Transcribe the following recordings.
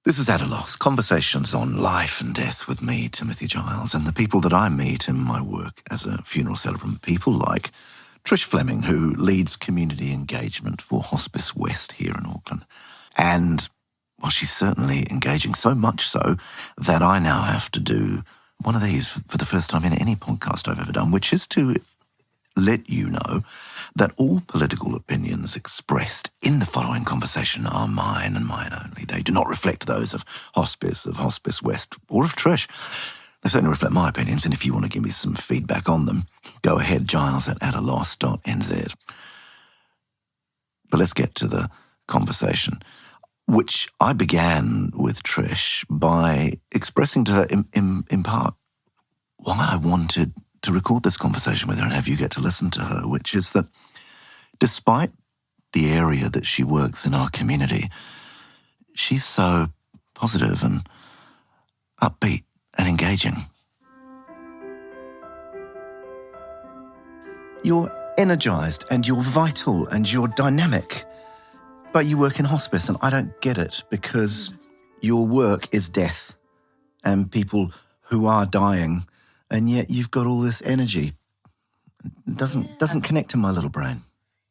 This is At a Loss, conversations on life and death with me, Timothy Giles, and the people that I meet in my work as a funeral celebrant. People like Trish Fleming, who leads community engagement for Hospice West here in Auckland. And, well, she's certainly engaging, so much so that I now have to do one of these for the first time in any podcast I've ever done, which is to let you know that all political opinions expressed in the following conversation are mine and mine only. They do not reflect those of Hospice West, or of Trish. They certainly reflect my opinions, and if you want to give me some feedback on them, go ahead, giles@ataloss.nz. But let's get to the conversation, which I began with Trish by expressing to her in part why I wanted to record this conversation with her and have you get to listen to her, which is that despite the area that she works in our community, she's so positive and upbeat and engaging. You're energised and you're vital and you're dynamic, but you work in hospice, and I don't get it because your work is death and people who are dying, and yet you've got all this energy. It doesn't connect to my little brain.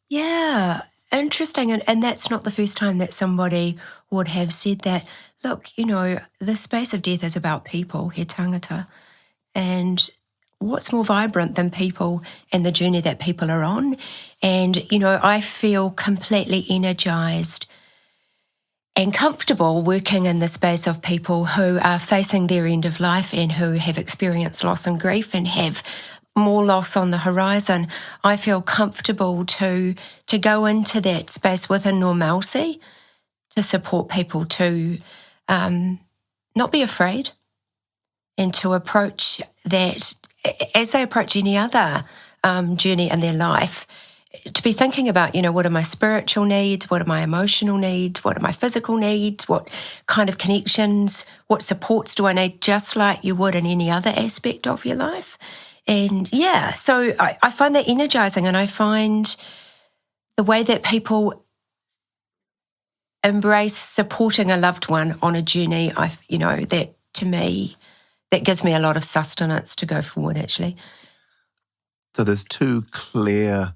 Yeah, interesting. And that's not the first time that somebody would have said that. Look, the space of death is about people, he tangata. And what's more vibrant than people and the journey that people are on? And, I feel completely energised and comfortable working in the space of people who are facing their end of life and who have experienced loss and grief and have more loss on the horizon. I feel comfortable to go into that space with a normalcy to support people to not be afraid and to approach that as they approach any other journey in their life, to be thinking about, what are my spiritual needs, what are my emotional needs, what are my physical needs, what kind of connections, what supports do I need, just like you would in any other aspect of your life. And so I find that energising, and I find the way that people embrace supporting a loved one on a journey, that to me, that gives me a lot of sustenance to go forward, actually. So there's two clear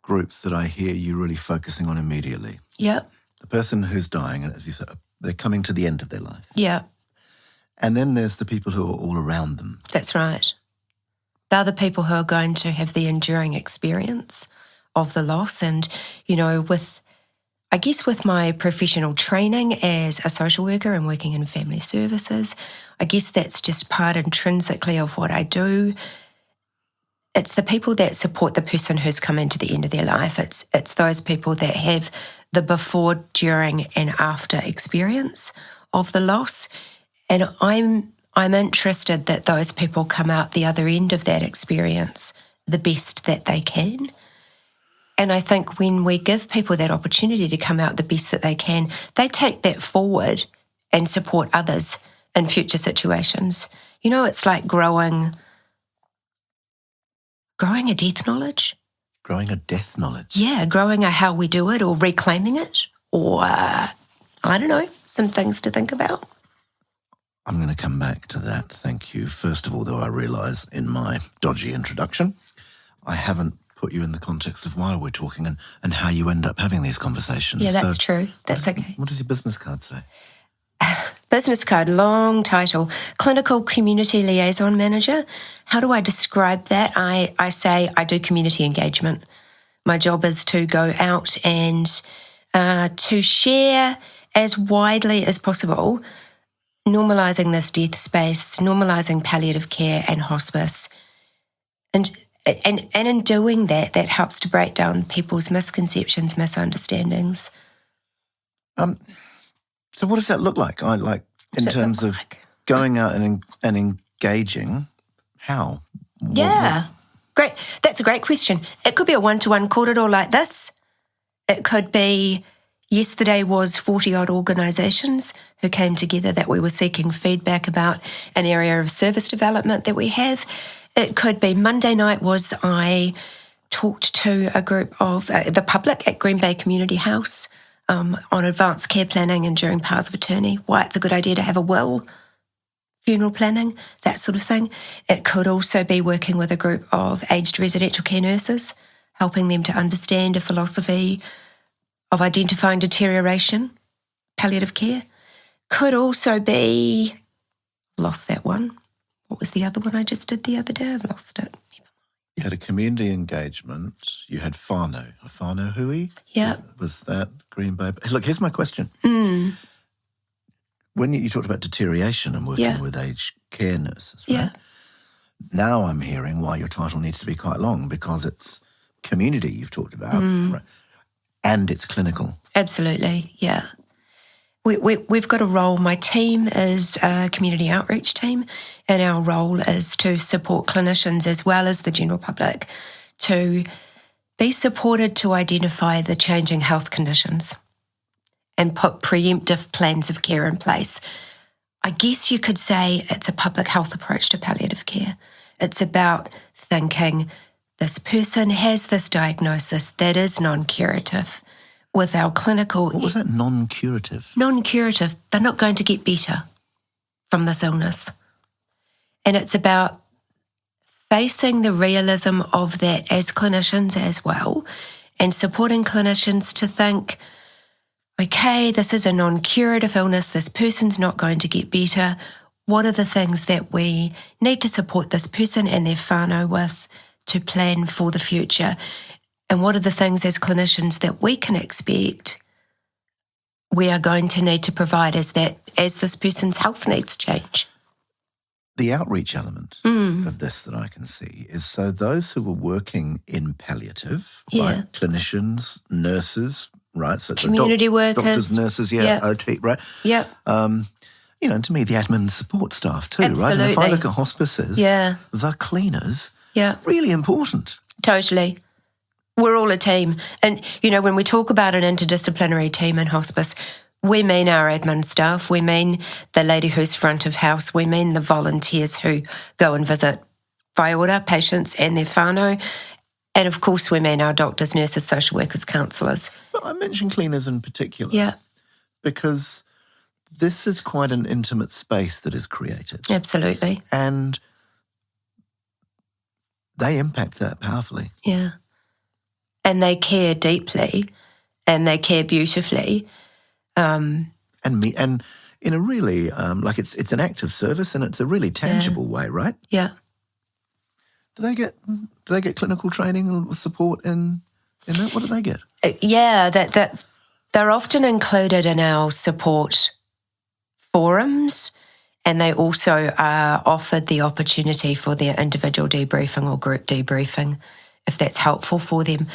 groups that I hear you really focusing on immediately. Yep. The person who's dying, and as you said, they're coming to the end of their life. Yeah. And then there's the people who are all around them. That's right. They're the people who are going to have the enduring experience of the loss. And, with my professional training as a social worker and working in family services, I guess that's just part intrinsically of what I do. It's the people that support the person who's come into the end of their life. It's those people that have the before, during, and after experience of the loss. And I'm interested that those people come out the other end of that experience the best that they can. And I think when we give people that opportunity to come out the best that they can, they take that forward and support others in future situations. It's like growing a death knowledge. Growing a death knowledge? Yeah, growing a how we do it, or reclaiming it, or, I don't know, some things to think about. I'm going to come back to that, thank you. First of all, though, I realise in my dodgy introduction, I haven't put you in the context of why we're talking and how you end up having these conversations. Yeah, that's true. That's okay. What does your business card say? Business card, long title, Clinical Community Liaison Manager. How do I describe that? I say I do community engagement. My job is to go out and to share as widely as possible, normalising this death space, normalising palliative care and hospice. And in doing that helps to break down people's misconceptions, misunderstandings. So what does that look like? In terms of going out and engaging, how? Yeah, great. That's a great question. It could be a one-to-one corridor like this. It could be, yesterday was 40-odd organisations who came together that we were seeking feedback about an area of service development that we have. It could be Monday night was I talked to a group of the public at Green Bay Community House on advanced care planning and during powers of attorney, why it's a good idea to have a will, funeral planning, that sort of thing. It could also be working with a group of aged residential care nurses, helping them to understand a philosophy of identifying deterioration, palliative care. Could also be, lost that one. What was the other one I just did the other day? I've lost it. You had a community engagement. You had whānau. A whānau hui? Yeah. Was that Green Bay? Look, here's my question. When you talked about deterioration and working with aged care nurses, right? Yeah. Now I'm hearing why your title needs to be quite long, because it's community you've talked about, right? And it's clinical. Absolutely, yeah. We've got a role. My team is a community outreach team, and our role is to support clinicians as well as the general public to be supported to identify the changing health conditions and put preemptive plans of care in place. I guess you could say it's a public health approach to palliative care. It's about thinking this person has this diagnosis that is non-curative. With our clinical... What was that, non-curative? Non-curative. They're not going to get better from this illness. And it's about facing the realism of that as clinicians as well, and supporting clinicians to think, okay, this is a non-curative illness, this person's not going to get better. What are the things that we need to support this person and their whānau with to plan for the future? And what are the things as clinicians that we can expect we are going to need to provide as this person's health needs change? The outreach element of this that I can see is, so those who are working in palliative, right? Clinicians, nurses, right? So community workers. Doctors, nurses, OT, right? Yeah. To me, the admin support staff too, Absolutely. right? And if I look at hospices, the cleaners, really important. Totally. We're all a team. And, when we talk about an interdisciplinary team in hospice, we mean our admin staff, we mean the lady who's front of house, we mean the volunteers who go and visit by order patients and their whānau, and of course we mean our doctors, nurses, social workers, counsellors. But I mention cleaners in particular because this is quite an intimate space that is created. Absolutely. And they impact that powerfully. Yeah. And they care deeply, and they care beautifully. And in a really, it's an act of service, and it's a really tangible way, right? Yeah. Do they get clinical training and support in that? What do they get? That they're often included in our support forums, and they also are offered the opportunity for their individual debriefing or group debriefing, if that's helpful for them.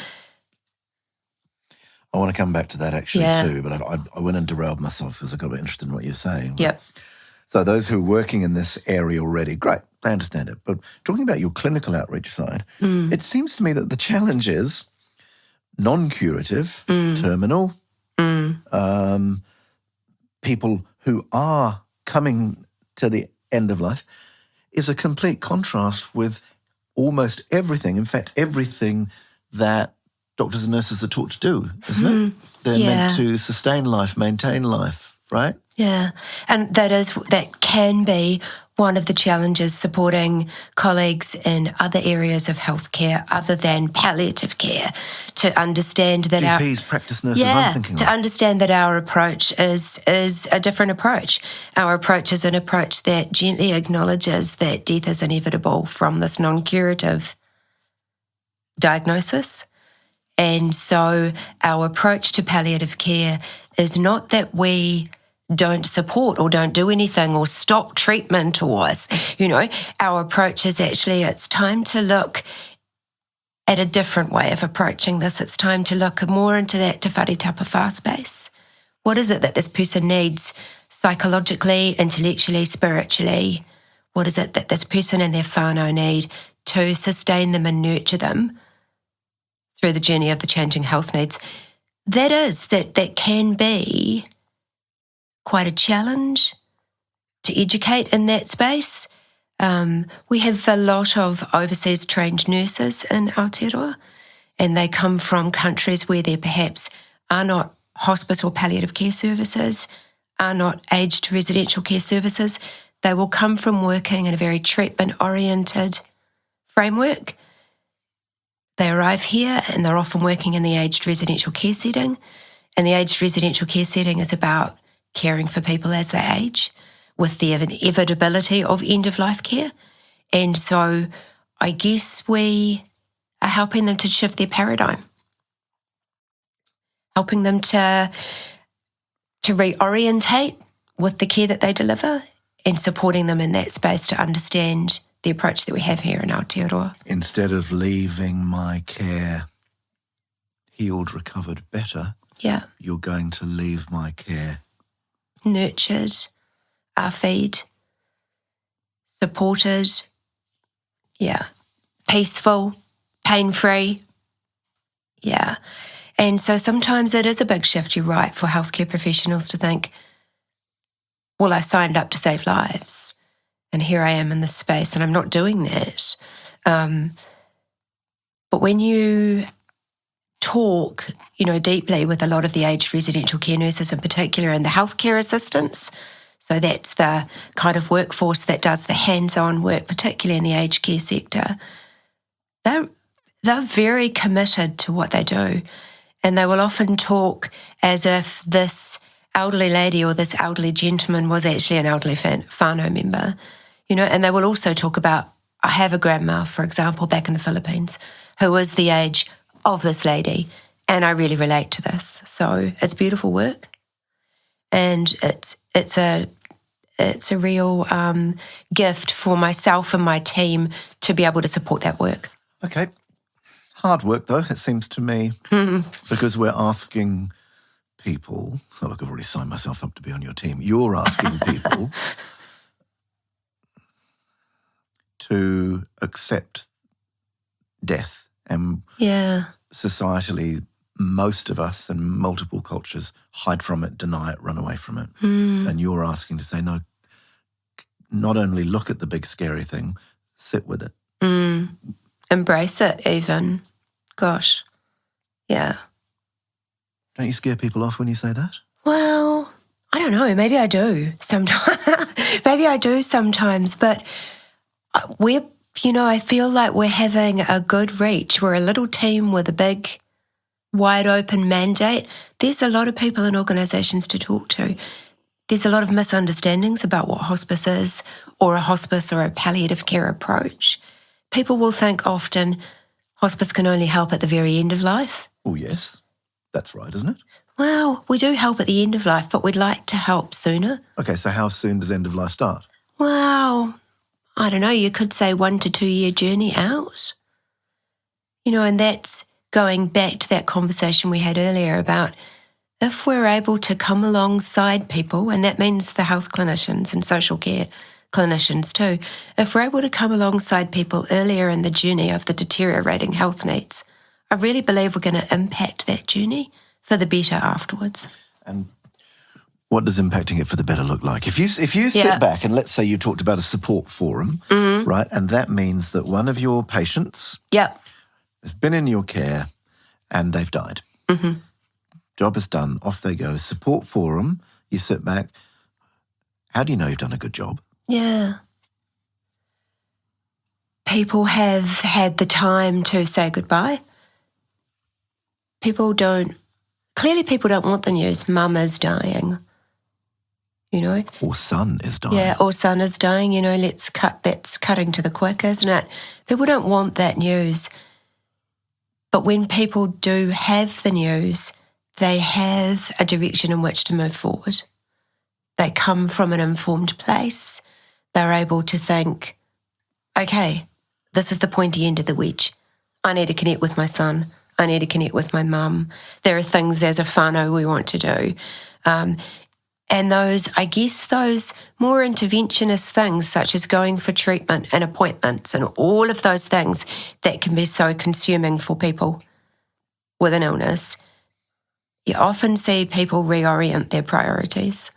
I want to come back to that actually too, but I went and derailed myself because I got a bit interested in what you're saying. Yep. So those who are working in this area already, great, I understand it. But talking about your clinical outreach side, it seems to me that the challenge is non-curative, terminal, people who are coming to the end of life, is a complete contrast with almost everything, in fact, everything that doctors and nurses are taught to do, isn't it? They're meant to sustain life, maintain life, right? Yeah, and that can be one of the challenges supporting colleagues in other areas of healthcare other than palliative care, to understand that GPs, practice nurses, I'm thinking to understand that our approach is a different approach. Our approach is an approach that gently acknowledges that death is inevitable from this non-curative diagnosis. And so our approach to palliative care is not that we don't support or don't do anything or stop treatment or, our approach is actually, it's time to look at a different way of approaching this. It's time to look more into that te whare tapawhā space. What is it that this person needs psychologically, intellectually, spiritually? What is it that this person and their whānau need to sustain them and nurture them through the journey of the changing health needs? That can be quite a challenge to educate in that space. We have a lot of overseas trained nurses in Aotearoa, and they come from countries where there perhaps are not hospice or palliative care services are not aged residential care services. They will come from working in a very treatment-oriented framework. They arrive here and they're often working in the aged residential care setting. And the aged residential care setting is about caring for people as they age with the inevitability of end-of-life care. And so I guess we are helping them to shift their paradigm, helping them to reorientate with the care that they deliver and supporting them in that space to understand the approach that we have here in Aotearoa. Instead of leaving my care healed, recovered, better, you're going to leave my care nurtured, feed, supported, peaceful, pain-free, And so sometimes it is a big shift, you're right, for healthcare professionals to think, well, I signed up to save lives and here I am in this space and I'm not doing that. But when you talk, deeply with a lot of the aged residential care nurses in particular and the healthcare assistants, so that's the kind of workforce that does the hands-on work, particularly in the aged care sector, they're very committed to what they do. And they will often talk as if this elderly lady or this elderly gentleman was actually an elderly whānau member, and they will also talk about, I have a grandma, for example, back in the Philippines, who is the age of this lady, and I really relate to this. So it's beautiful work, and it's a real gift for myself and my team to be able to support that work. Okay. Hard work, though, it seems to me, because we're asking people, look, I've already signed myself up to be on your team. You're asking people to accept death. And societally, most of us in multiple cultures hide from it, deny it, run away from it. And you're asking to say, no, not only look at the big scary thing, sit with it. Embrace it even. Gosh. Yeah. Don't you scare people off when you say that? Well, I don't know. Maybe I do sometimes. But I feel like we're having a good reach. We're a little team with a big, wide open mandate. There's a lot of people and organisations to talk to. There's a lot of misunderstandings about what hospice is, or a hospice or a palliative care approach. People will think often hospice can only help at the very end of life. Oh, yes. That's right, isn't it? Well, we do help at the end of life, but we'd like to help sooner. Okay, so how soon does end of life start? Well, I don't know, you could say 1 to 2 year journey out. And that's going back to that conversation we had earlier about if we're able to come alongside people, and that means the health clinicians and social care clinicians too, if we're able to come alongside people earlier in the journey of the deteriorating health needs, I really believe we're going to impact that journey for the better afterwards. And what does impacting it for the better look like? If you sit back and let's say you talked about a support forum, right, and that means that one of your patients has been in your care and they've died. Job is done, off they go. Support forum, you sit back. How do you know you've done a good job? Yeah. People have had the time to say goodbye. People don't want the news, mum is dying, Or son is dying. Yeah, or son is dying, that's cutting to the quick, isn't it? People don't want that news. But when people do have the news, they have a direction in which to move forward. They come from an informed place. They're able to think, okay, this is the pointy end of the wedge. I need to connect with my son. I need to connect with my mum. There are things as a whānau we want to do. And those more interventionist things, such as going for treatment and appointments and all of those things that can be so consuming for people with an illness, you often see people reorient their priorities.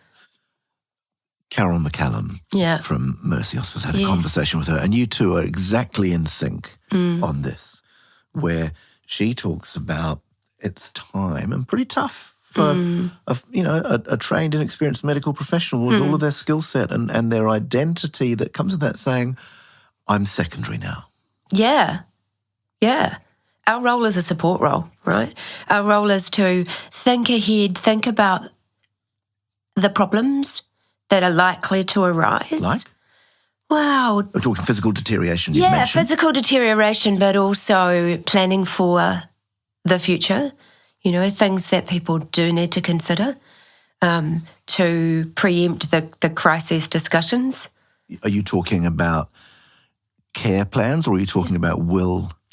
Carol McCallum from Mercy Hospice had a conversation with her, and you two are exactly in sync on this, where she talks about it's time, and pretty tough a trained and experienced medical professional with all of their skill set and their identity that comes with that, saying, I'm secondary now. Yeah. Yeah. Our role is a support role, right? Our role is to think ahead, think about the problems that are likely to arise. Like? Wow. We're talking physical deterioration, you've mentioned. Physical deterioration, but also planning for the future, things that people do need to consider to preempt the crisis discussions. Are you talking about care plans or are you talking about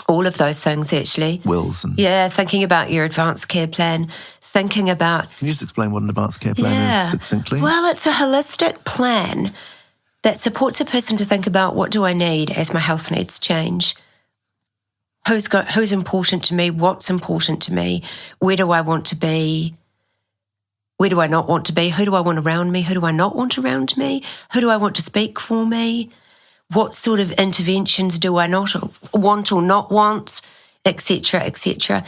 all of those things, actually. Wills. Thinking about your advanced care plan, thinking about... Can you just explain what an advanced care plan is succinctly? Well, it's a holistic plan that supports a person to think about, what do I need as my health needs change? Who's important to me? What's important to me? Where do I want to be? Where do I not want to be? Who do I want around me? Who do I not want around me? Who do I want to speak for me? What sort of interventions do I not want or not want, etc., etc.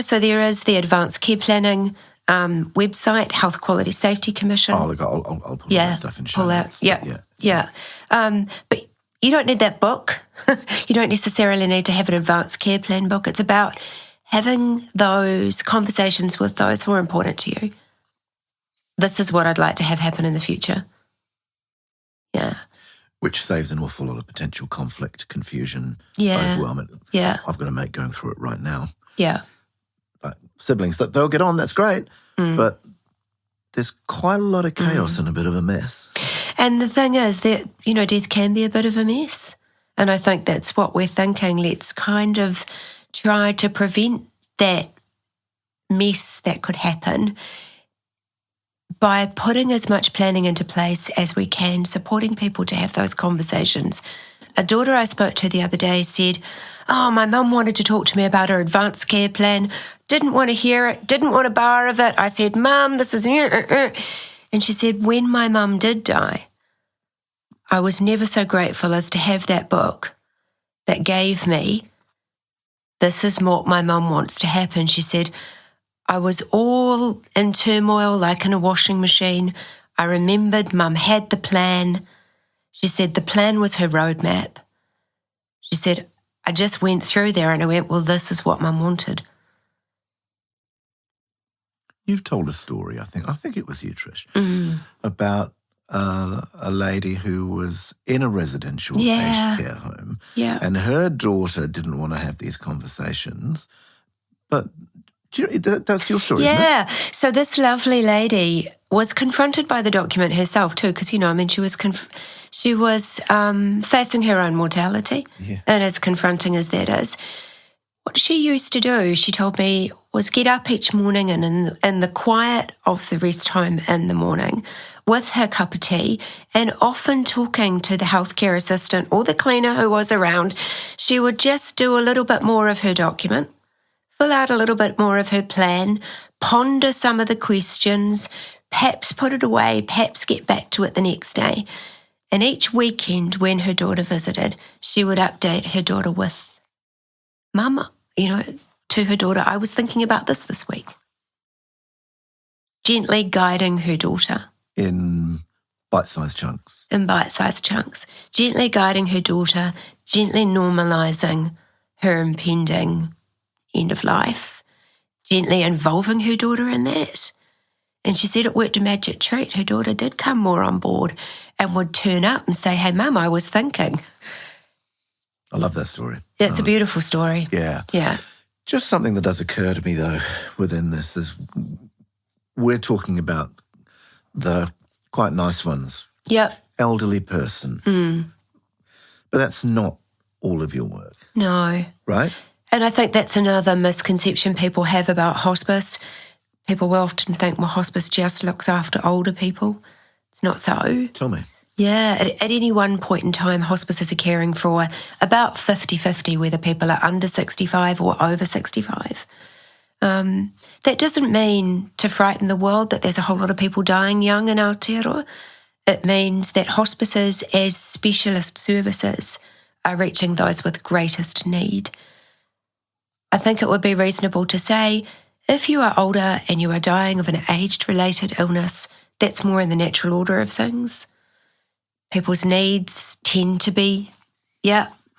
So there is the Advanced Care Planning website, Health Quality Safety Commission. Oh, look, I'll pull all that stuff in show notes. Yeah. But you don't need that book. You don't necessarily need to have an advanced care plan book. It's about having those conversations with those who are important to you. This is what I'd like to have happen in the future. Yeah. Which saves an awful lot of potential conflict, confusion, Yeah. overwhelm. Yeah. I've got a mate going through it right now. Yeah. Siblings, they'll get on, that's great, but there's quite a lot of chaos and a bit of a mess. And the thing is that, death can be a bit of a mess. And I think that's what we're thinking. Let's kind of try to prevent that mess that could happen by putting as much planning into place as we can, supporting people to have those conversations. A daughter I spoke to the other day said, my mum wanted to talk to me about her advanced care plan, didn't want to hear it, didn't want a bar of it. I said, Mum, this is... And she said, when my mum did die, I was never so grateful as to have that book that gave me, this is what my mum wants to happen. She said, I was all in turmoil like in a washing machine. I remembered Mum had the plan. She said the plan was her roadmap. She said, I just went through there and I went, well, this is what Mum wanted. You've told a story, I think it was you, Trish, about a lady who was in a residential aged care home and her daughter didn't want to have these conversations, but... That's your story, isn't it? Yeah. So this lovely lady was confronted by the document herself too, because, she was facing her own mortality, and as confronting as that is. What she used to do, she told me, was get up each morning and in the quiet of the rest home in the morning with her cup of tea and often talking to the healthcare assistant or the cleaner who was around, she would just do a little bit more of her document, fill out a little bit more of her plan, ponder some of the questions, perhaps put it away, perhaps get back to it the next day. And each weekend when her daughter visited, she would update her daughter with, Mum, to her daughter, I was thinking about this week. Gently guiding her daughter. In bite-sized chunks. Gently guiding her daughter, gently normalising her impending end of life, gently involving her daughter in that. And she said it worked a magic treat. Her daughter did come more on board and would turn up and say, hey, Mum, I was thinking. I love that story. It's a beautiful story. Yeah. Yeah. Just something that does occur to me, though, within this is we're talking about the quite nice ones. Yep. Elderly person. But that's not all of your work. No. Right? And I think that's another misconception people have about hospice. People will often think, well, hospice just looks after older people. It's not so. Tell me. Yeah, at any one point in time, hospices are caring for about 50-50, whether people are under 65 or over 65. That doesn't mean to frighten the world that there's a whole lot of people dying young in Aotearoa. It means that hospices as specialist services are reaching those with greatest need. I think it would be reasonable to say If you are older and you are dying of an age-related illness, that's more in the natural order of things. People's needs tend to be,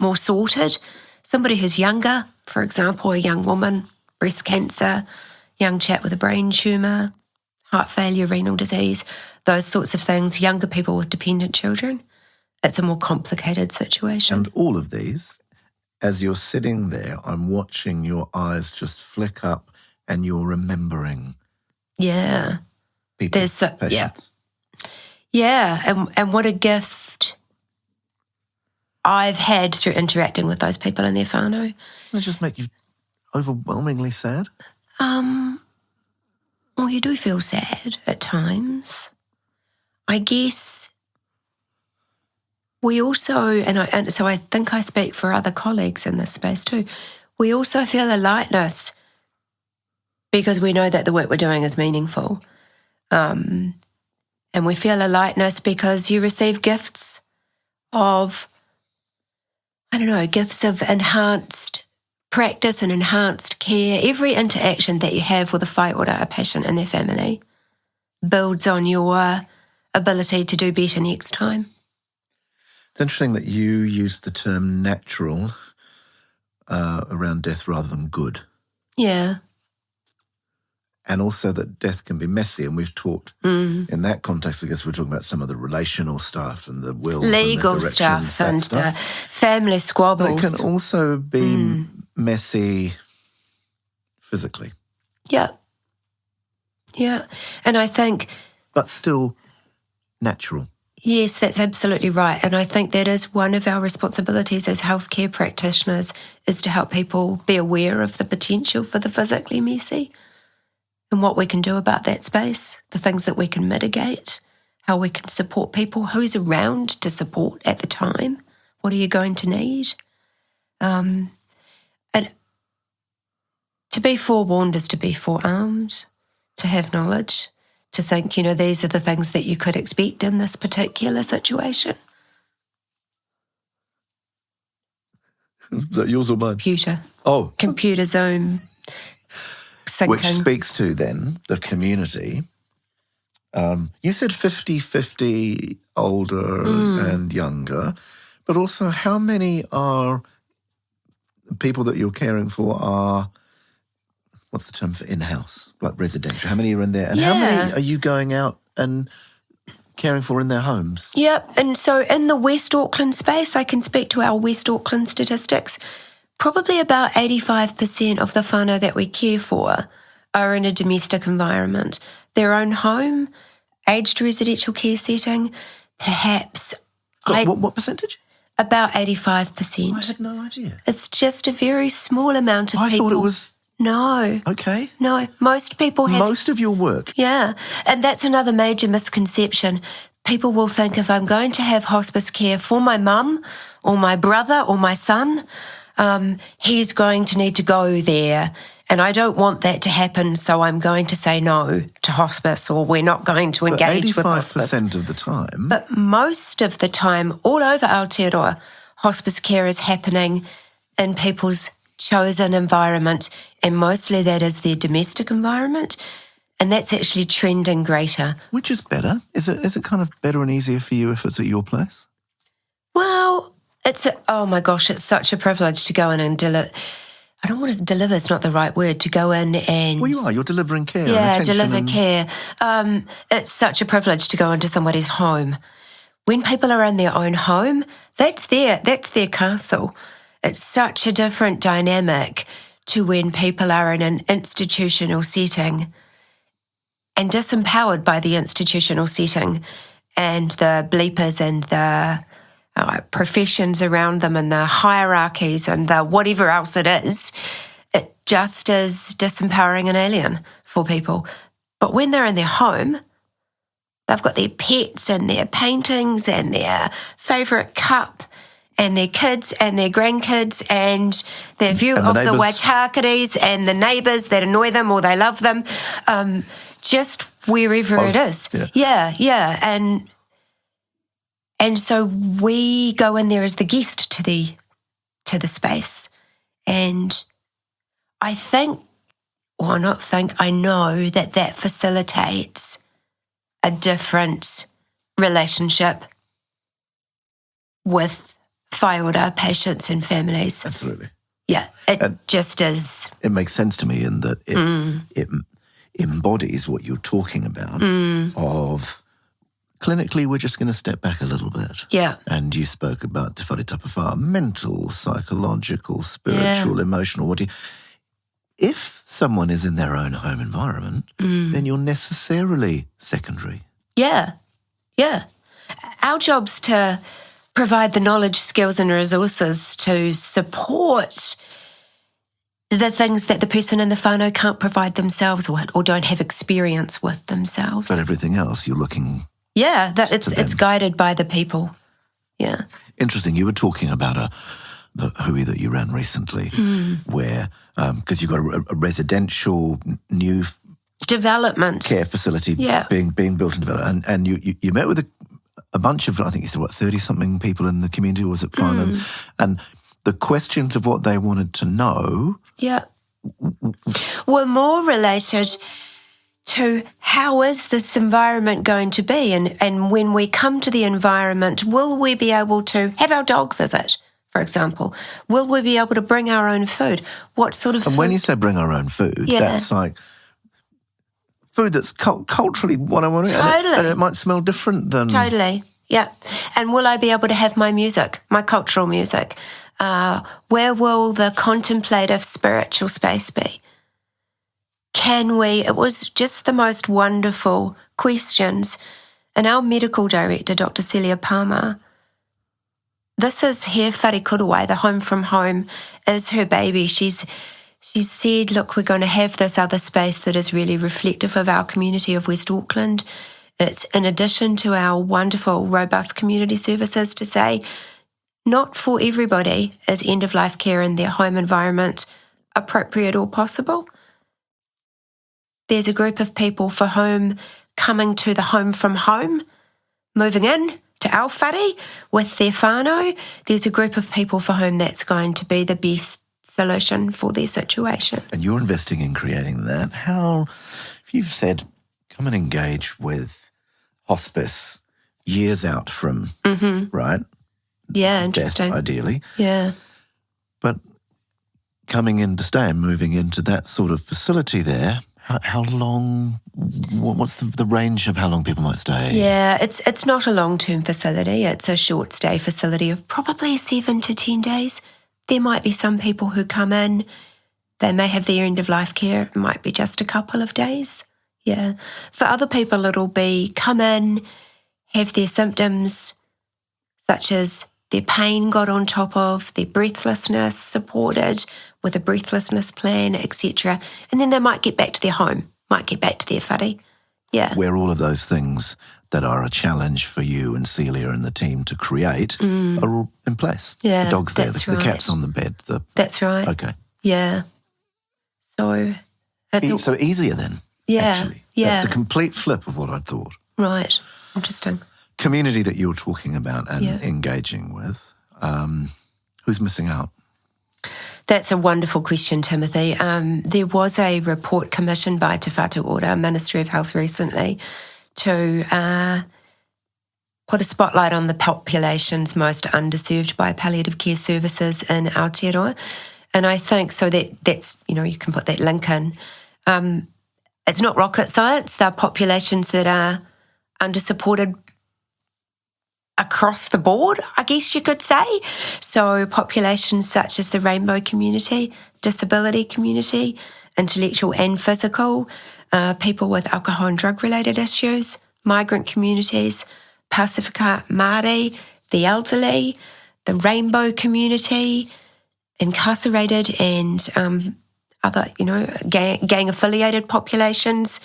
more sorted. Somebody who's younger, for example, a young woman, breast cancer, young chap with a brain tumour, heart failure, renal disease, those sorts of things, younger people with dependent children, it's a more complicated situation. And all of these, as you're sitting there, I'm watching your eyes just flick up and you're remembering people, patients. And what a gift I've had through interacting with those people in their whānau. Doesn't it just make you overwhelmingly sad? Well, you do feel sad at times. I guess we also, and so I think I speak for other colleagues in this space too, we also feel a lightness because we know that the work we're doing is meaningful. And we feel a lightness because you receive gifts of, gifts of enhanced practice and enhanced care. Every interaction that you have with a whaiora, a patient and their family, builds on your ability to do better next time. It's interesting that you used the term natural around death rather than good. Yeah. And also that death can be messy. And we've talked in that context, I guess we're talking about some of the relational stuff and the wills legal and the stuff and stuff. the family squabbles. But it can also be messy physically. Yeah. And I think... But still natural. Yes, that's absolutely right. And I think that is one of our responsibilities as healthcare practitioners, is to help people be aware of the potential for the physically messy and what we can do about that space, the things that we can mitigate, how we can support people, who's around to support at the time, what are you going to need? And to be forewarned is to be forearmed, to have knowledge, to think, these are the things that you could expect in this particular situation. Is that yours or mine? Computer. Oh. Computer Zoom. Syncing. Which speaks to, then, the community. You said 50-50 older and younger, but also how many are people that you're caring for are, what's the term for in-house, like residential? How many are in there? And how many are you going out and caring for in their homes? Yep, and so in the West Auckland space, I can speak to our West Auckland statistics. Probably about 85% of the whānau that we care for are in a domestic environment. Their own home, aged residential care setting, perhaps... So what percentage? About 85%. I had no idea. It's just a very small amount of people. I thought it was... No. Okay. No, most people have... Most of your work? Yeah, and that's another major misconception. People will think if I'm going to have hospice care for my mum or my brother or my son, he's going to need to go there, and I don't want that to happen, so I'm going to say no to hospice, or we're not going to engage with hospice. 85% of the time. But most of the time, all over Aotearoa, hospice care is happening in people's chosen environment, and mostly that is their domestic environment, and that's actually trending greater. Which is better? Is it kind of better and easier for you if it's at your place? Well, oh my gosh, it's such a privilege to go in and deliver. I don't want to deliver, it's not the right word, to go in and... Well, you are. You're delivering care. Yeah, deliver care. It's such a privilege to go into somebody's home. When people are in their own home, that's their castle. It's such a different dynamic to when people are in an institutional setting and disempowered by the institutional setting and the bleepers and the professions around them and the hierarchies and the whatever else it is. It just is disempowering and alien for people. But when they're in their home, they've got their pets and their paintings and their favourite cup and their kids and their grandkids and their view of the Waitakaris and the neighbours that annoy them or they love them, just wherever it is. Yeah. And so we go in there as the guest to the space. And I think I know that facilitates a different relationship with whaiora patients and families. Absolutely. Yeah, it just is. It makes sense to me in that it embodies what you're talking about of clinically we're just going to step back a little bit. Yeah. And you spoke about te wharetapawha, mental, psychological, spiritual, emotional. If someone is in their own home environment, then you're necessarily secondary. Yeah, yeah. Our job's to provide the knowledge, skills and resources to support the things that the person in the whānau can't provide themselves or don't have experience with themselves. But everything else, you're looking... Yeah, it's guided by the people. Yeah. Interesting. You were talking about the hui that you ran recently where, because you've got a residential new... development. Care facility being built and developed. And you met with a bunch of, I think you said, 30-something people in the community, or was it whānau? And the questions of what they wanted to know... Yeah. Were more related to how is this environment going to be? And when we come to the environment, will we be able to have our dog visit, for example? Will we be able to bring our own food? What sort of food? And when you say bring our own food, that's like food that's culturally what I want to eat. Totally. And it might smell different than... Totally, yeah. And will I be able to have my music, my cultural music? Where will the contemplative spiritual space be? It was just the most wonderful questions. And our medical director, Dr. Celia Palmer, this is her wharekurowai, the home from home is her baby. She said, look, we're going to have this other space that is really reflective of our community of West Auckland. It's in addition to our wonderful, robust community services to say, not for everybody is end-of-life care in their home environment appropriate or possible. There's a group of people for whom coming to the home from home, moving in to our whare with their whānau, there's a group of people for whom that's going to be the best solution for their situation. And you're investing in creating that. How, if you've said, come and engage with hospice years out from, right? Yeah, interesting. Death, ideally. Yeah. But coming in to stay and moving into that sort of facility there, how long, what's the range of how long people might stay? Yeah, it's not a long-term facility. It's a short-stay facility of probably 7 to 10 days. There might be some people who come in, they may have their end-of-life care. It might be just a couple of days. Yeah. For other people, it'll be come in, have their symptoms, such as their pain got on top of, their breathlessness supported with a breathlessness plan, etc. And then they might get back to their home, might get back to their whare. Yeah. Where all of those things that are a challenge for you and Celia and the team to create are all in place. Yeah, the dog's there, that's the right. cat's on the bed. That's right. Okay. Yeah. So it's so easiher then. Yeah. Actually. Yeah. That's a complete flip of what I'd thought. Right. Interesting. Community that you're talking about and engaging with, who's missing out? That's a wonderful question, Timothy. There was a report commissioned by Te Whatu Ora, Ministry of Health recently, to put a spotlight on the populations most underserved by palliative care services in Aotearoa. And I think so that's, you can put that link in. It's not rocket science. There are populations that are under-supported across the board, I guess you could say. So populations such as the rainbow community, disability community, intellectual and physical, people with alcohol and drug-related issues, migrant communities, Pasifika Māori, the elderly, the rainbow community, incarcerated and other, gang-affiliated populations,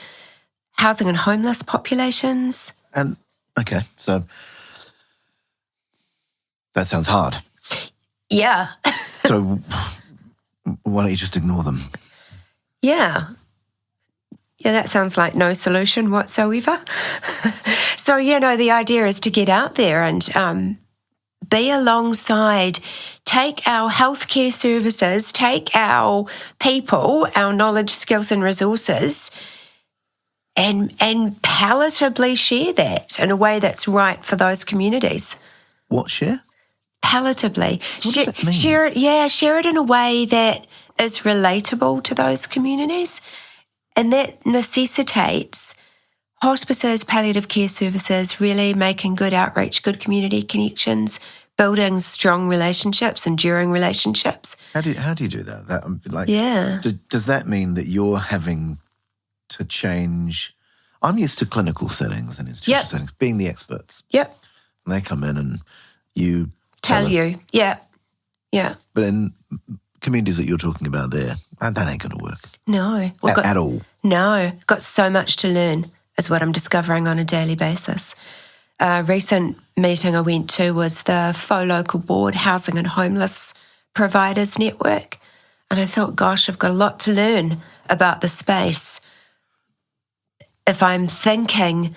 housing and homeless populations. And, okay, so that sounds hard. Yeah. So why don't you just ignore them? Yeah. Yeah, that sounds like no solution whatsoever. So, the idea is to get out there and be alongside take our healthcare services, take our people, our knowledge, skills and resources, and palatably share that in a way that's right for those communities. What share? Palatably. What does that mean? Share it in a way that is relatable to those communities. And that necessitates hospices, palliative care services, really making good outreach, good community connections, building strong relationships, enduring relationships. How do you do that? Does that mean that you're having to change? I'm used to clinical settings and institutional settings, being the experts. Yep. And they come in and you tell you. Yeah. But in communities that you're talking about there, that ain't going to work. No. At all. No. Got so much to learn is what I'm discovering on a daily basis. A recent meeting I went to was the Faux Local Board Housing and Homeless Providers Network. And I thought, gosh, I've got a lot to learn about the space. If I'm thinking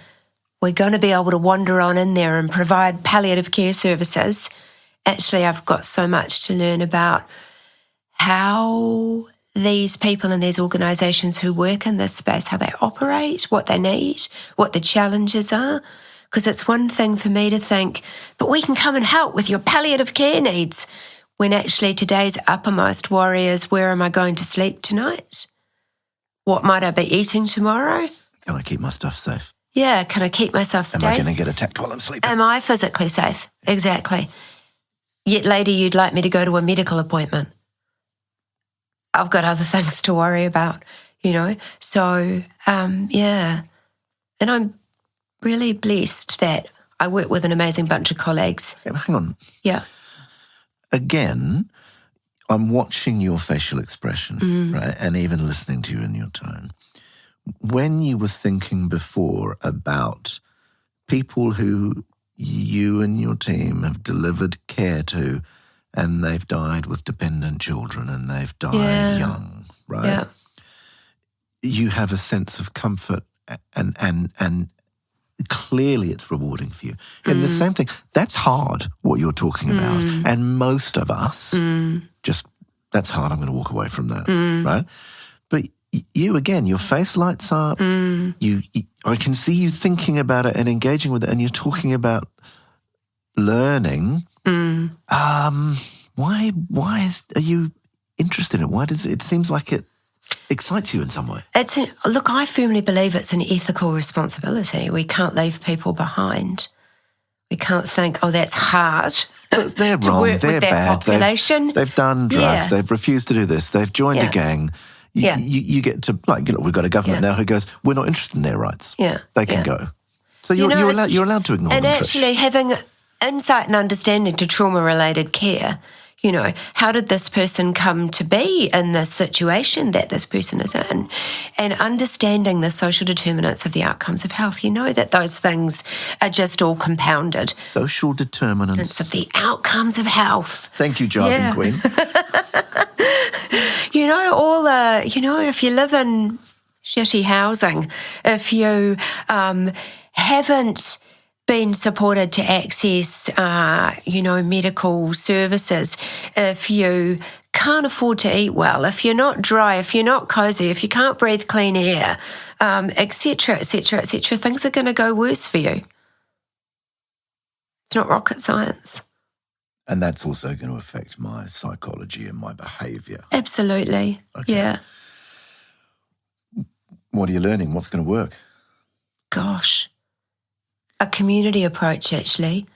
we're going to be able to wander on in there and provide palliative care services, actually I've got so much to learn about how these people and these organisations who work in this space, how they operate, what they need, what the challenges are. Because it's one thing for me to think, but we can come and help with your palliative care needs, when actually today's uppermost worry is, where am I going to sleep tonight? What might I be eating tomorrow? Can I keep my stuff safe? Yeah, can I keep myself safe? Am I going to get attacked while I'm sleeping? Am I physically safe? Exactly. Yet later you'd like me to go to a medical appointment. I've got other things to worry about, So, And I'm really blessed that I work with an amazing bunch of colleagues. Hang on. Yeah. Again, I'm watching your facial expression, right, and even listening to you in your tone. When you were thinking before about people who you and your team have delivered care to, and they've died with dependent children and they've died young, right? Yeah. You have a sense of comfort and clearly it's rewarding for you. And the same thing, that's hard, what you're talking about. And most of us that's hard, I'm going to walk away from that, right? But you, again, your face lights up. I can see you thinking about it and engaging with it, and you're talking about learning. Why are you interested in it? Why does it seems like it excites you in some way? Look, I firmly believe it's an ethical responsibility. We can't leave people behind. We can't think, that's hard. But they're to wrong. Work they're with that bad. Population. They've done drugs. Yeah. They've refused to do this. They've joined a gang. You get to, we've got a government now who goes, we're not interested in their rights. Yeah. They can go. So you're allowed to ignore them. And actually having insight and understanding to trauma-related care, how did this person come to be in this situation that this person is in? And understanding the social determinants of the outcomes of health, that those things are just all compounded. Social determinants of the outcomes of health. Thank you, Jargon Queen. If you live in shitty housing, if you haven't been supported to access, medical services, if you can't afford to eat well, if you're not dry, if you're not cosy, if you can't breathe clean air, et cetera, things are going to go worse for you. It's not rocket science. And that's also going to affect my psychology and my behaviour. Absolutely. Okay. Yeah. What are you learning? What's going to work? Gosh. A community approach, actually.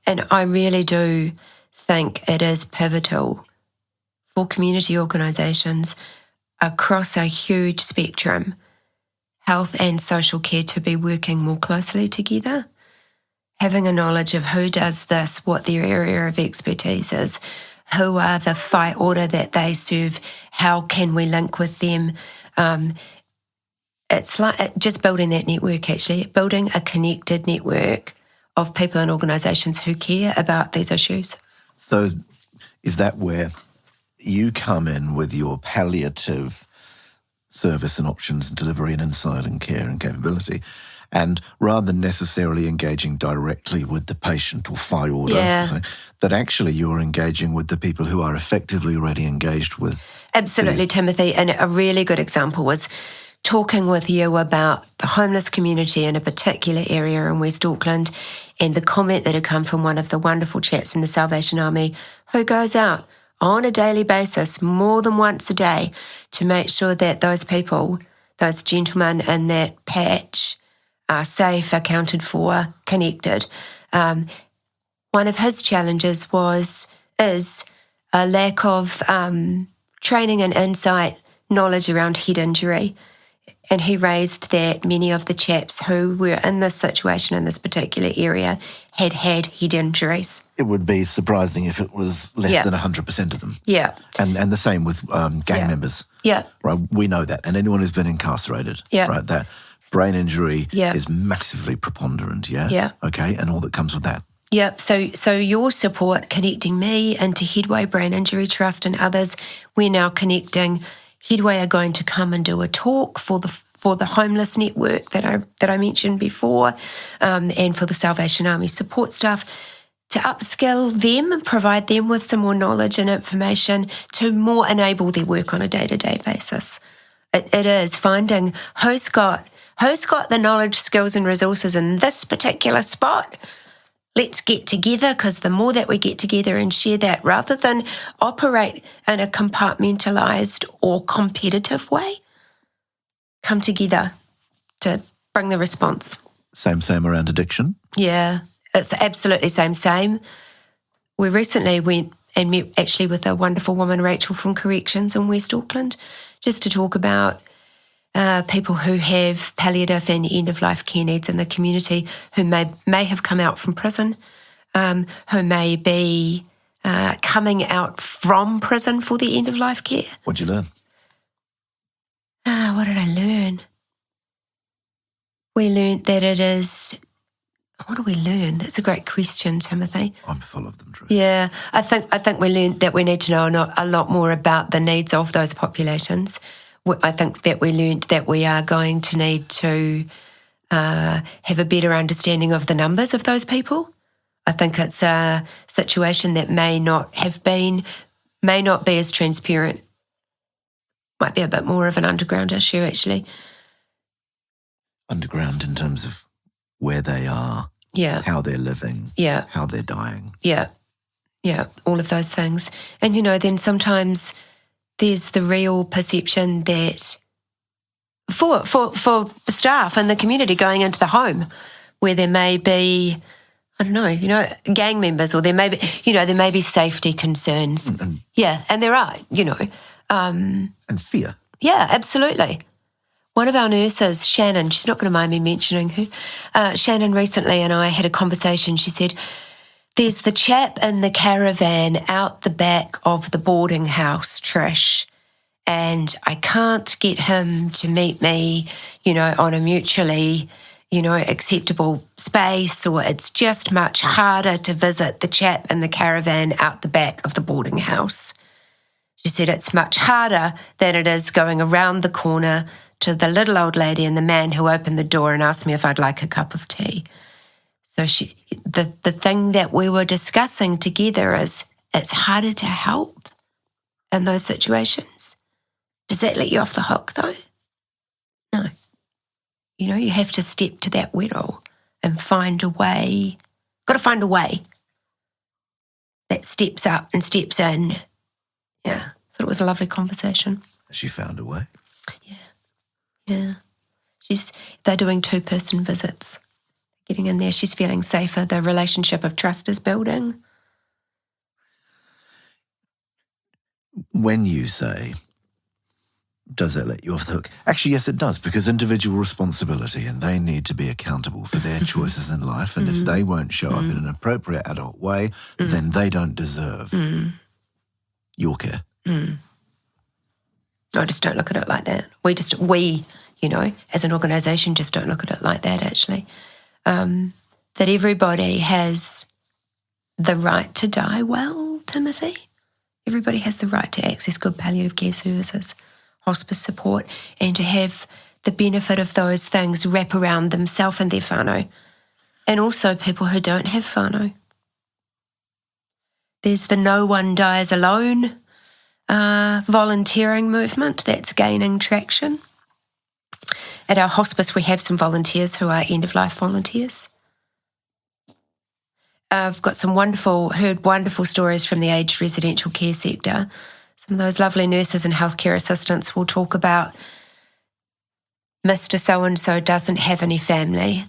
And I really do think it is pivotal for community organisations across a huge spectrum, health and social care, to be working more closely together, having a knowledge of who does this, what their area of expertise is, who are the fight order that they serve, how can we link with them. It's like just building that network, actually, building a connected network of people and organisations who care about these issues. So is that where you come in with your palliative service and options and delivery and insight and care and capability? And rather than necessarily engaging directly with the patient or phy order, Yeah. that actually you're engaging with the people who are effectively already engaged with. Absolutely, Timothy. And a really good example was talking with you about the homeless community in a particular area in West Auckland, and the comment that had come from one of the wonderful chaps from the Salvation Army who goes out on a daily basis, more than once a day, to make sure that those people, those gentlemen in that patch, are safe, accounted for, connected. One of his challenges is a lack of training and insight, knowledge around head injury. And he raised that many of the chaps who were in this situation in this particular area had head injuries. It would be surprising if it was less than 100% of them. Yeah. And the same with gang members. Yeah. Right, we know that. And anyone who's been incarcerated, right, that brain injury is massively preponderant, Yeah. Okay, and all that comes with that. Yep. So your support connecting me into Headway Brain Injury Trust and others, we're now connecting. Headway are going to come and do a talk for the homeless network that I mentioned before, and for the Salvation Army support staff, to upskill them and provide them with some more knowledge and information to more enable their work on a day-to-day basis. It is finding who's got the knowledge, skills and resources in this particular spot. Let's get together, because the more that we get together and share that, rather than operate in a compartmentalised or competitive way, come together to bring the response. Same around addiction? Yeah, it's absolutely same. We recently went and met actually with a wonderful woman, Rachel, from Corrections in West Auckland, just to talk about people who have palliative and end-of-life care needs in the community, who may have come out from prison, who may be coming out from prison for the end-of-life care. What'd you learn? What did I learn? We learned that it is... What do we learn? That's a great question, Timothy. I'm full of them, Trish. Yeah, I think we learned that we need to know a lot more about the needs of those populations. I think that we learned that we are going to need to have a better understanding of the numbers of those people. I think it's a situation that may not be as transparent. Might be a bit more of an underground issue, actually. Underground in terms of where they are, how they're living, how they're dying. Yeah, all of those things. And, then sometimes there's the real perception that for staff and the community going into the home, where there may be, I don't know, gang members, or there may be safety concerns. And there are, and fear. Yeah, absolutely. One of our nurses, Shannon, she's not going to mind me mentioning her, Shannon recently and I had a conversation. She said, there's the chap in the caravan out the back of the boarding house, Trish, and I can't get him to meet me, on a mutually, acceptable space, or it's just much harder to visit the chap in the caravan out the back of the boarding house. She said it's much harder than it is going around the corner to the little old lady and the man who opened the door and asked me if I'd like a cup of tea. So the thing that we were discussing together is it's harder to help in those situations. Does that let you off the hook, though? No. You have to step to that widow and find a way. Got to find a way that steps up and steps in. Yeah, thought it was a lovely conversation. She found a way? Yeah. They're doing 2-person visits. Getting in there, she's feeling safer. The relationship of trust is building. When you say, does that let you off the hook? Actually, yes, it does, because individual responsibility, and they need to be accountable for their choices in life. And if they won't show up in an appropriate adult way, then they don't deserve your care. I just don't look at it like that. We, as an organisation, just don't look at it like that, actually. That everybody has the right to die well, Timothy. Everybody has the right to access good palliative care services, hospice support, and to have the benefit of those things wrap around themselves and their whānau, and also people who don't have whānau. There's the No One Dies Alone volunteering movement that's gaining traction. At our hospice, we have some volunteers who are end-of-life volunteers. I've got heard wonderful stories from the aged residential care sector. Some of those lovely nurses and healthcare assistants will talk about Mr. So-and-so doesn't have any family.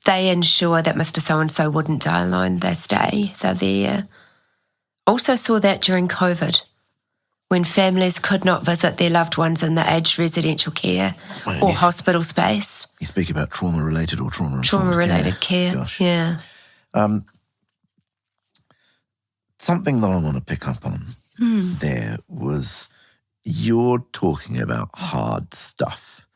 They ensure that Mr. So-and-so wouldn't die alone. They stay. They're there. Also saw that during COVID, when families could not visit their loved ones in the aged residential care or hospital space. You speak about trauma-related or trauma-related care. Gosh. Yeah. Something that I want to pick up on there was you're talking about hard stuff.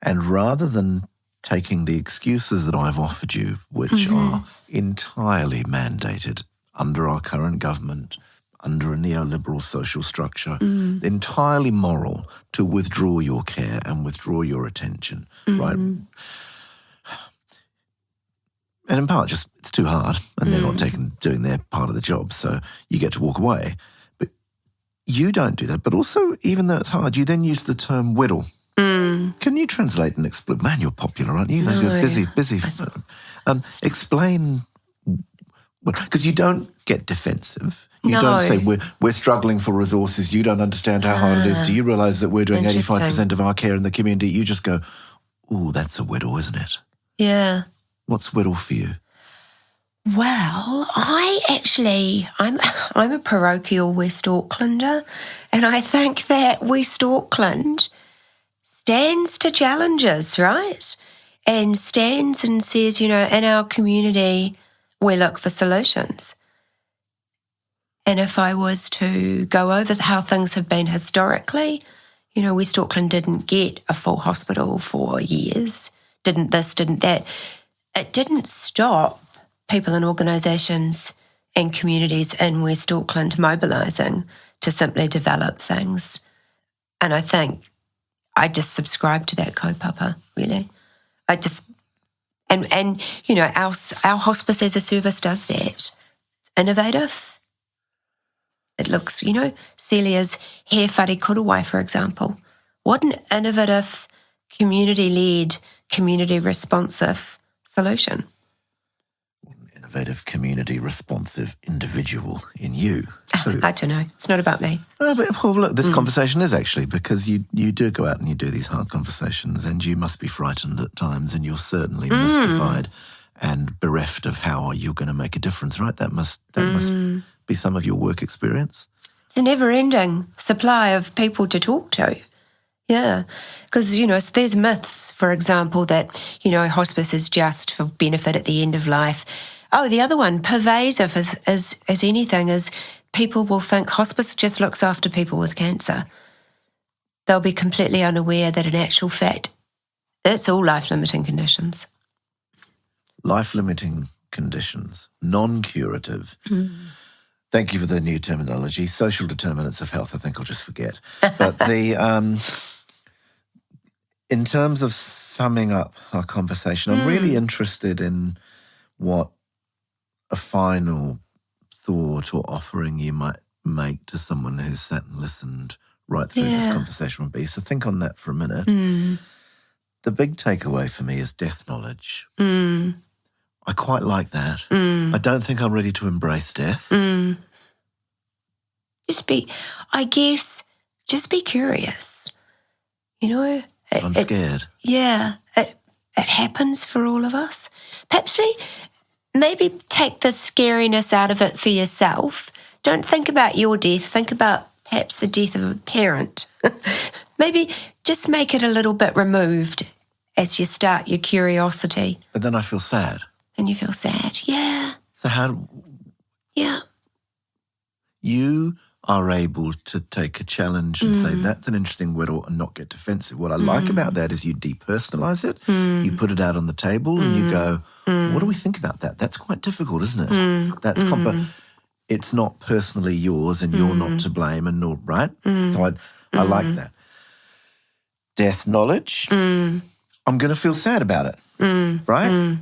And rather than taking the excuses that I've offered you, which are entirely mandated under our current government, under a neoliberal social structure, entirely moral to withdraw your care and withdraw your attention, right? And in part, just it's too hard and they're not doing their part of the job, so you get to walk away. But you don't do that. But also, even though it's hard, you then use the term whittle. Can you translate and explain? Man, you're popular, aren't you? No, you're busy. Explain, because you don't get defensive. You don't say, we're struggling for resources. You don't understand how hard it is. Do you realise that we're doing 85% of our care in the community? You just go, ooh, that's a whittle, isn't it? Yeah. What's whittle for you? Well, I'm a parochial West Aucklander, and I think that West Auckland stands to challenges, right? And stands and says, in our community, we look for solutions. And if I was to go over how things have been historically, West Auckland didn't get a full hospital for years, didn't this, didn't that. It didn't stop people and organisations and communities in West Auckland mobilising to simply develop things. And I think I just subscribe to that kaupapa, really. Our hospice as a service does that. It's innovative. It looks, Celia's hair whare korowai, for example. What an innovative, community-led, community-responsive solution. Innovative, community-responsive individual in you, too. I don't know. It's not about me. Well, look, this conversation is actually because you do go out and you do these hard conversations and you must be frightened at times and you're certainly mystified and bereft of how you're going to make a difference, right? That must be some of your work experience. It's a never-ending supply of people to talk to. Yeah, because, there's myths, for example, that, hospice is just for benefit at the end of life. Oh, the other one, pervasive as anything, is people will think hospice just looks after people with cancer. They'll be completely unaware that in actual fact, it's all life-limiting conditions. Life-limiting conditions, non-curative. Thank you for the new terminology. Social determinants of health, I think I'll just forget. But in terms of summing up our conversation, I'm really interested in what a final thought or offering you might make to someone who's sat and listened right through this conversation would be. So think on that for a minute. The big takeaway for me is death knowledge. I quite like that. I don't think I'm ready to embrace death. Just be curious. I'm scared. It happens for all of us. Perhaps maybe take the scariness out of it for yourself. Don't think about your death. Think about perhaps the death of a parent. Maybe just make it a little bit removed as you start your curiosity. But then I feel sad. And you feel sad, yeah. So how... Yeah. You are able to take a challenge and say, that's an interesting whittle and not get defensive. What I like about that is you depersonalise it, you put it out on the table and you go, what do we think about that? That's quite difficult, isn't it? That's it's not personally yours and you're not to blame and right? So I like that. death knowledge, I'm going to feel sad about it, right?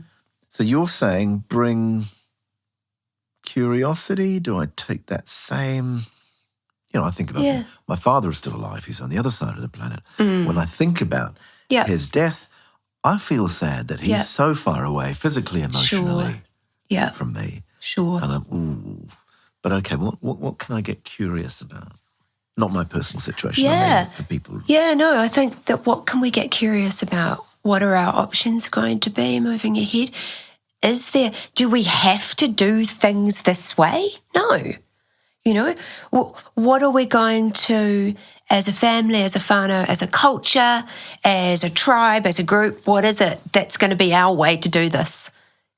So you're saying bring curiosity. Do I take that same... I think about my father is still alive. He's on the other side of the planet. When I think about his death, I feel sad that he's so far away, physically, emotionally, from me. Sure. And but okay, what can I get curious about? Not my personal situation. I mean, for people. Yeah, no, I think that what can we get curious about? What are our options going to be moving ahead? Do we have to do things this way? No. What are we going to, as a family, as a whānau, as a culture, as a tribe, as a group, what is it that's going to be our way to do this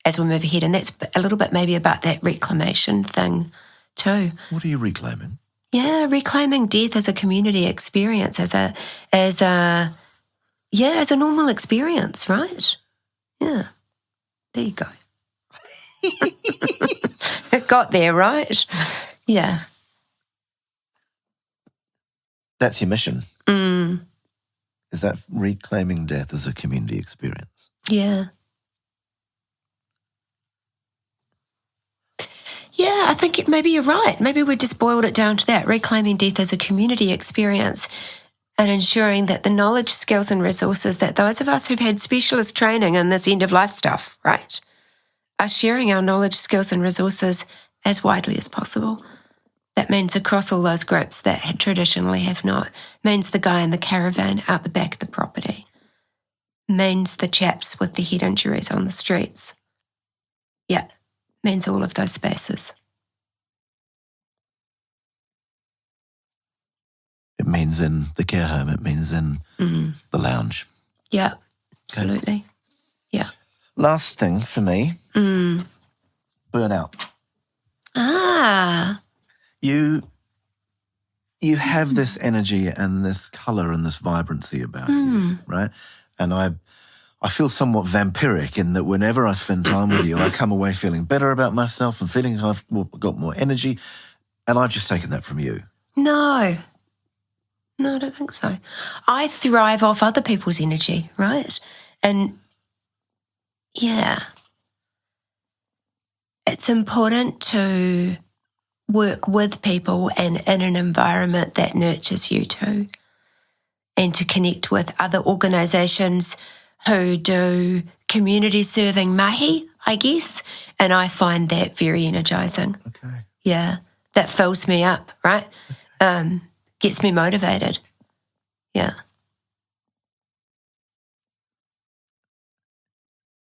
as we move ahead? And that's a little bit maybe about that reclamation thing too. What are you reclaiming? Yeah, reclaiming death as a community experience, as a normal experience, right? Yeah. There you go. It got there, right? Yeah. That's your mission. Is that reclaiming death as a community experience? Yeah. Yeah, I think maybe you're right. Maybe we just boiled it down to that, reclaiming death as a community experience and ensuring that the knowledge, skills and resources that those of us who've had specialist training in this end-of-life stuff, right, are sharing our knowledge, skills and resources as widely as possible. That means across all those groups that traditionally have not. Means the guy in the caravan out the back of the property. Means the chaps with the head injuries on the streets. Yeah, means all of those spaces. It means in the care home. It means in the lounge. Yeah, absolutely. Okay. Yeah. Last thing for me, burnout. You have this energy and this colour and this vibrancy about you, right? And I feel somewhat vampiric in that whenever I spend time with you, I come away feeling better about myself and feeling I've got more energy, and I've just taken that from you. No, I don't think so. I thrive off other people's energy, right? And yeah, it's important to work with people and in an environment that nurtures you too, and to connect with other organisations who do community serving mahi, I guess, and I find that very energising. Okay. Yeah, that fills me up, right? Gets me motivated. Yeah.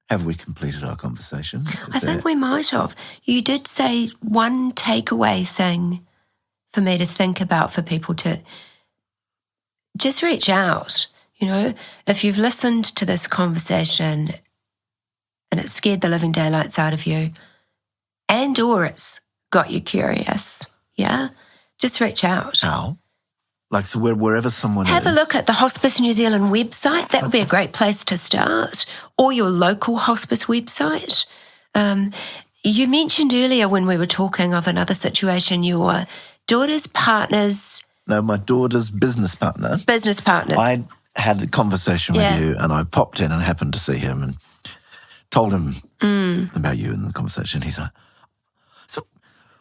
Have we completed our conversation? I think we might have. You did say one takeaway thing for me to think about for people to just reach out. If you've listened to this conversation and it scared the living daylights out of you and or it's got you curious, yeah, just reach out. How? Like, so wherever someone Have a look at the Hospice New Zealand website. That would be a great place to start. Or your local hospice website. You mentioned earlier when we were talking of another situation, your daughter's partner's... No, my daughter's business partner. Business partners. I had a conversation with you and I popped in and happened to see him and told him about you in the conversation. He's like, so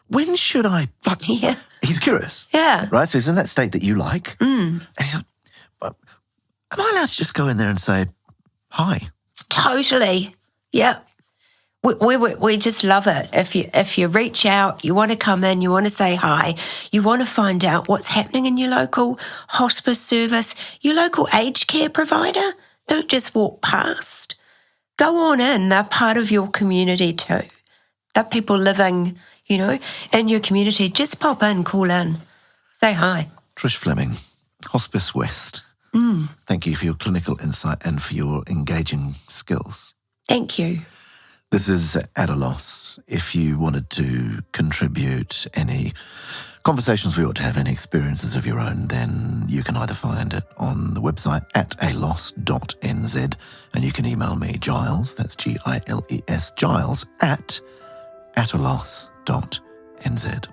when should I... Yeah. He's curious. Yeah. Right? So he's in that state that you like. And he's like, well, am I allowed to just go in there and say, hi? Totally. Yeah. We just love it. If you reach out, you want to come in, you want to say hi, you want to find out what's happening in your local hospice service, your local aged care provider, don't just walk past. Go on in. They're part of your community too. They're people living, in your community. Just pop in, call in, say hi. Trish Fleming, Hospice West. Thank you for your clinical insight and for your engaging skills. Thank you. This is At a Loss. If you wanted to contribute any conversations we ought to have, any experiences of your own, then you can either find it on the website ataloss.nz, and you can email me, Giles, that's Giles, Giles, @ataloss.nz.